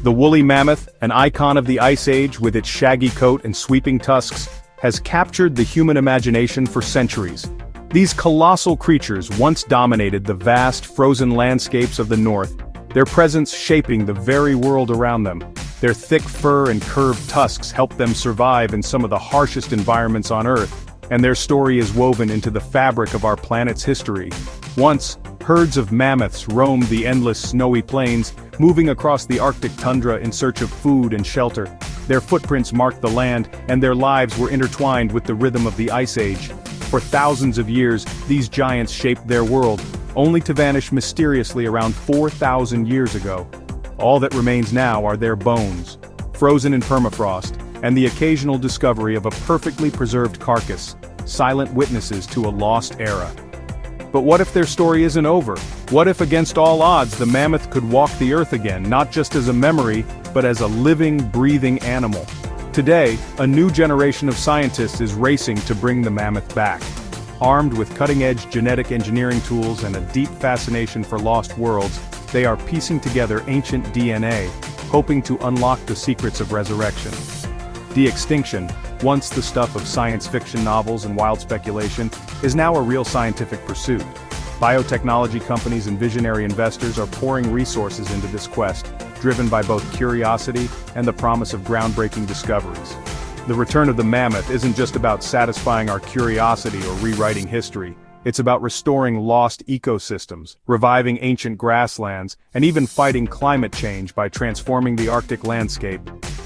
The woolly mammoth, an icon of the Ice Age with its shaggy coat and sweeping tusks, has captured the human imagination for centuries. These colossal creatures once dominated the vast frozen landscapes of the North, their presence shaping the very world around them. Their thick fur and curved tusks help them survive in some of the harshest environments on Earth, and their story is woven into the fabric of our planet's history. Once, herds of mammoths roamed the endless snowy plains, moving across the Arctic tundra in search of food and shelter. Their footprints marked the land, and their lives were intertwined with the rhythm of the Ice Age. For thousands of years, these giants shaped their world, only to vanish mysteriously around 4,000 years ago. All that remains now are their bones, frozen in permafrost, and the occasional discovery of a perfectly preserved carcass, silent witnesses to a lost era. But what if their story isn't over? What if against all odds the mammoth could walk the earth again, not just as a memory, but as a living, breathing animal? Today, a new generation of scientists is racing to bring the mammoth back. Armed with cutting-edge genetic engineering tools and a deep fascination for lost worlds, they are piecing together ancient DNA, hoping to unlock the secrets of resurrection. De-extinction, once the stuff of science fiction novels and wild speculation, is now a real scientific pursuit. Biotechnology companies and visionary investors are pouring resources into this quest, driven by both curiosity and the promise of groundbreaking discoveries. The return of the mammoth isn't just about satisfying our curiosity or rewriting history. It's about restoring lost ecosystems, reviving ancient grasslands, and even fighting climate change by transforming the Arctic landscape.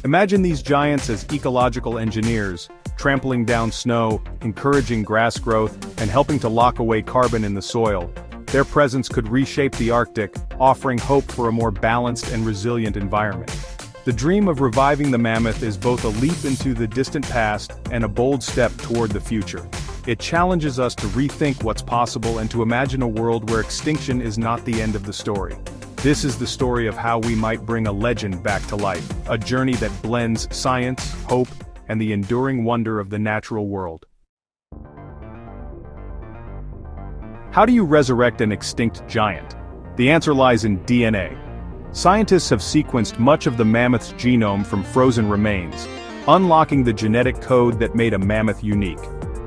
Imagine these giants as ecological engineers, trampling down snow, encouraging grass growth, and helping to lock away carbon in the soil. Their presence could reshape the Arctic, offering hope for a more balanced and resilient environment. The dream of reviving the mammoth is both a leap into the distant past and a bold step toward the future. It challenges us to rethink what's possible and to imagine a world where extinction is not the end of the story. This is the story of how we might bring a legend back to life, a journey that blends science, hope, and the enduring wonder of the natural world. How do you resurrect an extinct giant? The answer lies in DNA. Scientists have sequenced much of the mammoth's genome from frozen remains, unlocking the genetic code that made a mammoth unique.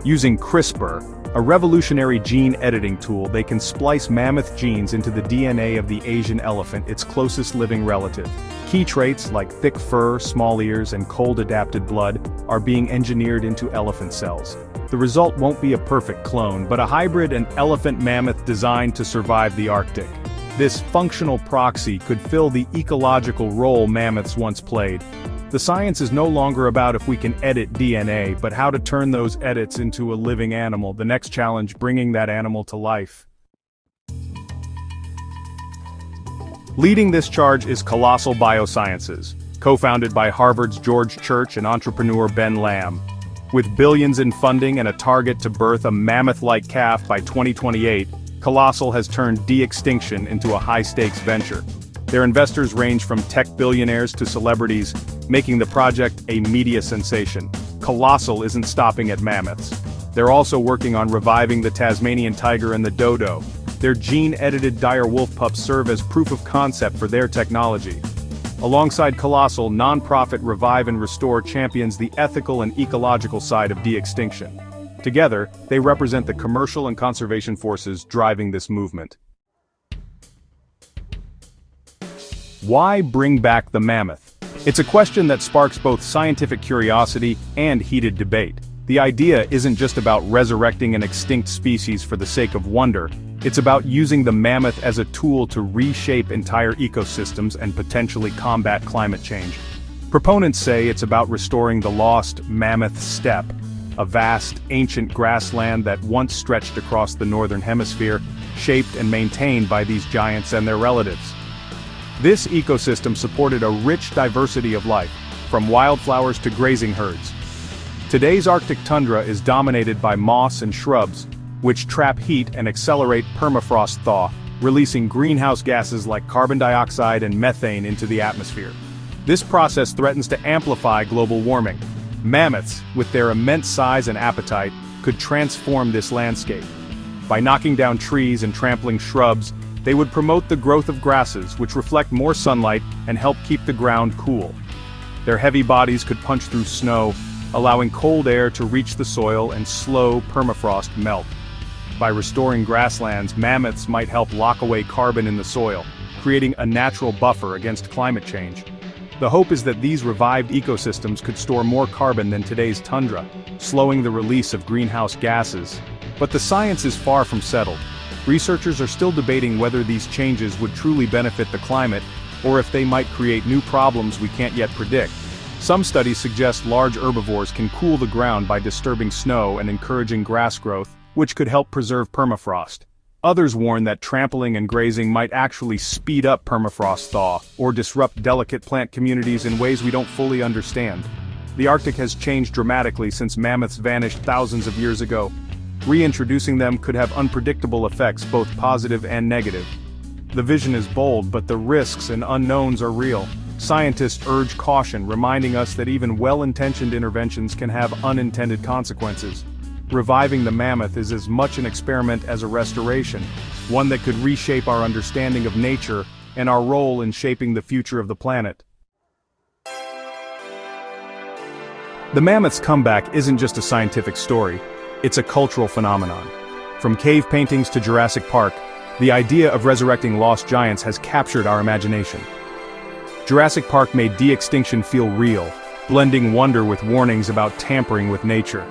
Using CRISPR, a revolutionary gene editing tool, they can splice mammoth genes into the DNA of the Asian elephant, its closest living relative. Key traits like thick fur, small ears, and cold-adapted blood are being engineered into elephant cells. The result won't be a perfect clone, but a hybrid and elephant-mammoth designed to survive the Arctic. This functional proxy could fill the ecological role mammoths once played. The science is no longer about if we can edit DNA, but how to turn those edits into a living animal. The next challenge, bringing that animal to life. Leading this charge is Colossal Biosciences, co-founded by Harvard's George Church and entrepreneur Ben Lamb. With billions in funding and a target to birth a mammoth-like calf by 2028, Colossal has turned de-extinction into a high-stakes venture. Their investors range from tech billionaires to celebrities, making the project a media sensation. Colossal isn't stopping at mammoths. They're also working on reviving the Tasmanian tiger and the dodo. Their gene-edited dire wolf pups serve as proof of concept for their technology. Alongside Colossal, non-profit Revive and Restore champions the ethical and ecological side of de-extinction. Together, they represent the commercial and conservation forces driving this movement. Why bring back the mammoth? It's a question that sparks both scientific curiosity and heated debate. The idea isn't just about resurrecting an extinct species for the sake of wonder. It's about using the mammoth as a tool to reshape entire ecosystems and potentially combat climate change. Proponents say it's about restoring the lost mammoth steppe, a vast, ancient grassland that once stretched across the northern hemisphere, shaped and maintained by these giants and their relatives. This ecosystem supported a rich diversity of life, from wildflowers to grazing herds. Today's Arctic tundra is dominated by moss and shrubs, which trap heat and accelerate permafrost thaw, releasing greenhouse gases like carbon dioxide and methane into the atmosphere. This process threatens to amplify global warming. Mammoths, with their immense size and appetite, could transform this landscape. By knocking down trees and trampling shrubs, They would promote the growth of grasses, which reflect more sunlight and help keep the ground cool. Their heavy bodies could punch through snow, allowing cold air to reach the soil and slow permafrost melt. By restoring grasslands, mammoths might help lock away carbon in the soil, creating a natural buffer against climate change. The hope is that these revived ecosystems could store more carbon than today's tundra, slowing the release of greenhouse gases. But the science is far from settled. Researchers are still debating whether these changes would truly benefit the climate, or if they might create new problems we can't yet predict. Some studies suggest large herbivores can cool the ground by disturbing snow and encouraging grass growth, which could help preserve permafrost. Others warn that trampling and grazing might actually speed up permafrost thaw, or disrupt delicate plant communities in ways we don't fully understand. The Arctic has changed dramatically since mammoths vanished thousands of years ago. Reintroducing them could have unpredictable effects, both positive and negative. The vision is bold, but the risks and unknowns are real. Scientists urge caution, reminding us that even well-intentioned interventions can have unintended consequences. Reviving the mammoth is as much an experiment as a restoration, one that could reshape our understanding of nature and our role in shaping the future of the planet. The mammoth's comeback isn't just a scientific story, it's a cultural phenomenon. From cave paintings to Jurassic Park, the idea of resurrecting lost giants has captured our imagination. Jurassic Park made de-extinction feel real, blending wonder with warnings about tampering with nature.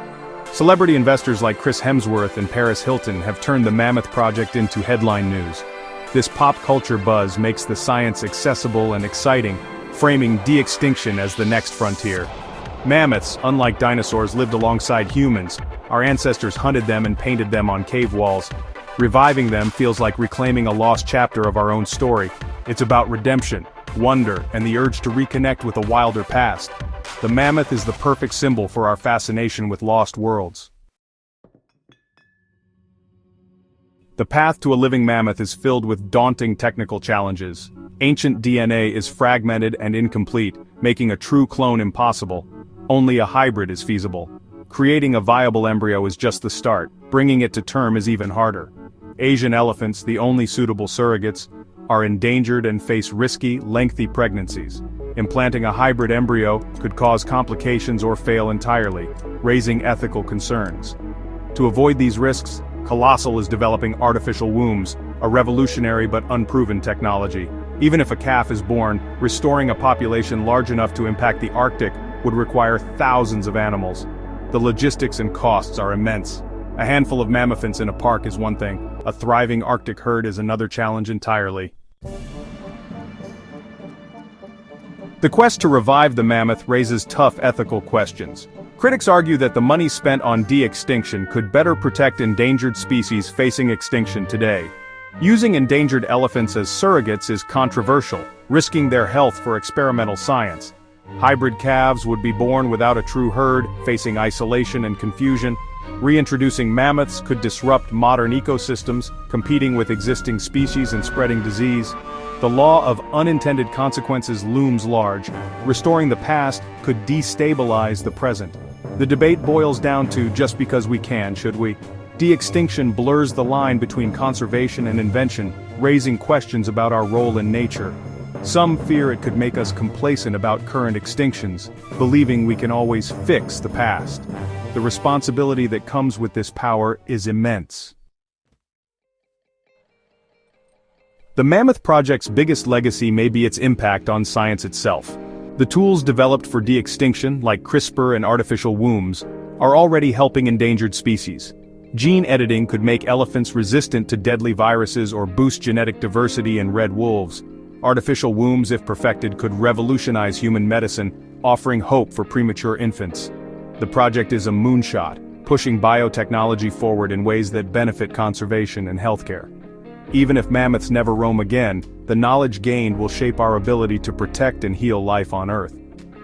Celebrity investors like Chris Hemsworth and Paris Hilton have turned the Mammoth Project into headline news. This pop culture buzz makes the science accessible and exciting, framing de-extinction as the next frontier. Mammoths, unlike dinosaurs, lived alongside humans. Our ancestors hunted them and painted them on cave walls. Reviving them feels like reclaiming a lost chapter of our own story. It's about redemption, wonder, and the urge to reconnect with a wilder past. The mammoth is the perfect symbol for our fascination with lost worlds. The path to a living mammoth is filled with daunting technical challenges. Ancient DNA is fragmented and incomplete, making a true clone impossible. Only a hybrid is feasible. Creating a viable embryo is just the start. Bringing it to term is even harder. Asian elephants, the only suitable surrogates, are endangered and face risky, lengthy pregnancies. Implanting a hybrid embryo could cause complications or fail entirely, raising ethical concerns. To avoid these risks, Colossal is developing artificial wombs, a revolutionary but unproven technology. Even if a calf is born, restoring a population large enough to impact the Arctic would require thousands of animals. The logistics and costs are immense. A handful of mammoths in a park is one thing, a thriving Arctic herd is another challenge entirely. The quest to revive the mammoth raises tough ethical questions. Critics argue that the money spent on de-extinction could better protect endangered species facing extinction today. Using endangered elephants as surrogates is controversial, risking their health for experimental science. Hybrid calves would be born without a true herd, facing isolation and confusion. Reintroducing mammoths could disrupt modern ecosystems, competing with existing species and spreading disease. The law of unintended consequences looms large. Restoring the past could destabilize the present. The debate boils down to just because we can, should we? De-extinction blurs the line between conservation and invention, raising questions about our role in nature. Some fear it could make us complacent about current extinctions, believing we can always fix the past. The responsibility that comes with this power is immense. The Mammoth Project's biggest legacy may be its impact on science itself. The tools developed for de-extinction, like CRISPR and artificial wombs, are already helping endangered species. Gene editing could make elephants resistant to deadly viruses or boost genetic diversity in red wolves. Artificial wombs, if perfected, could revolutionize human medicine, offering hope for premature infants. The project is a moonshot, pushing biotechnology forward in ways that benefit conservation and healthcare. Even if mammoths never roam again, the knowledge gained will shape our ability to protect and heal life on Earth.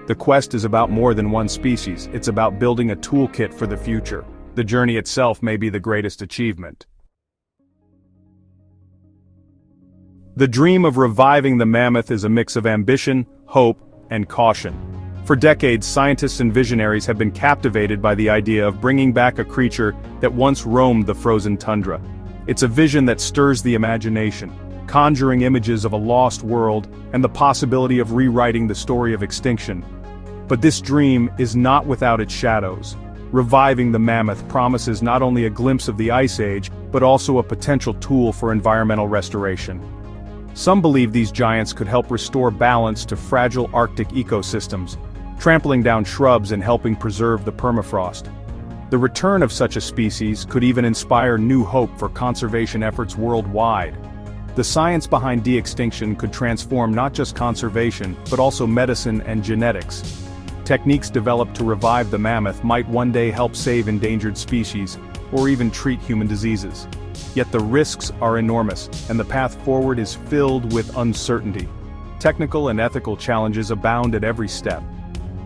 The quest is about more than one species, it's about building a toolkit for the future. The journey itself may be the greatest achievement. The dream of reviving the mammoth is a mix of ambition, hope, and caution. For decades, scientists and visionaries have been captivated by the idea of bringing back a creature that once roamed the frozen tundra. It's a vision that stirs the imagination. conjuring images of a lost world and the possibility of rewriting the story of extinction. But this dream is not without its shadows. Reviving the mammoth promises not only a glimpse of the Ice Age, but also a potential tool for environmental restoration. Some believe these giants could help restore balance to fragile Arctic ecosystems, trampling down shrubs and helping preserve the permafrost. The return of such a species could even inspire new hope for conservation efforts worldwide. The science behind de-extinction could transform not just conservation, but also medicine and genetics. Techniques developed to revive the mammoth might one day help save endangered species, or even treat human diseases. Yet the risks are enormous, and the path forward is filled with uncertainty. Technical and ethical challenges abound at every step.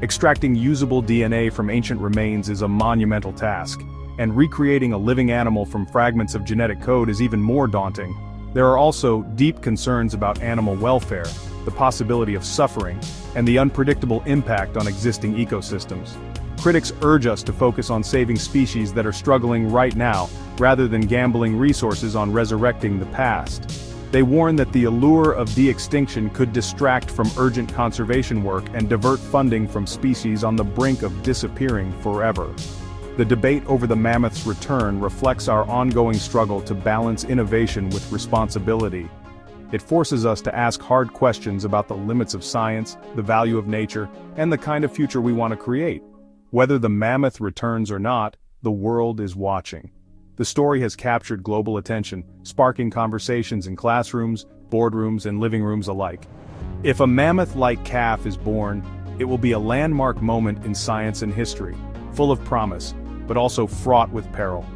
Extracting usable DNA from ancient remains is a monumental task, and recreating a living animal from fragments of genetic code is even more daunting. There are also deep concerns about animal welfare, the possibility of suffering, and the unpredictable impact on existing ecosystems. Critics urge us to focus on saving species that are struggling right now, rather than gambling resources on resurrecting the past. They warn that the allure of de-extinction could distract from urgent conservation work and divert funding from species on the brink of disappearing forever. The debate over the mammoth's return reflects our ongoing struggle to balance innovation with responsibility. It forces us to ask hard questions about the limits of science, the value of nature, and the kind of future we want to create. Whether the mammoth returns or not, the world is watching. The story has captured global attention, sparking conversations in classrooms, boardrooms, and living rooms alike. If a mammoth-like calf is born, it will be a landmark moment in science and history, full of promise, but also fraught with peril.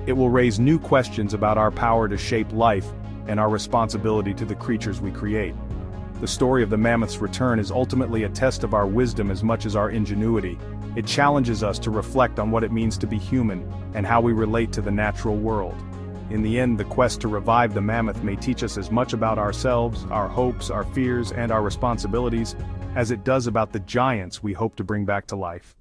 It will raise new questions about our power to shape life and our responsibility to the creatures we create. The story of the mammoth's return is ultimately a test of our wisdom as much as our ingenuity. It challenges us to reflect on what it means to be human and how we relate to the natural world. In the end, the quest to revive the mammoth may teach us as much about ourselves, our hopes, our fears, and our responsibilities as it does about the giants we hope to bring back to life.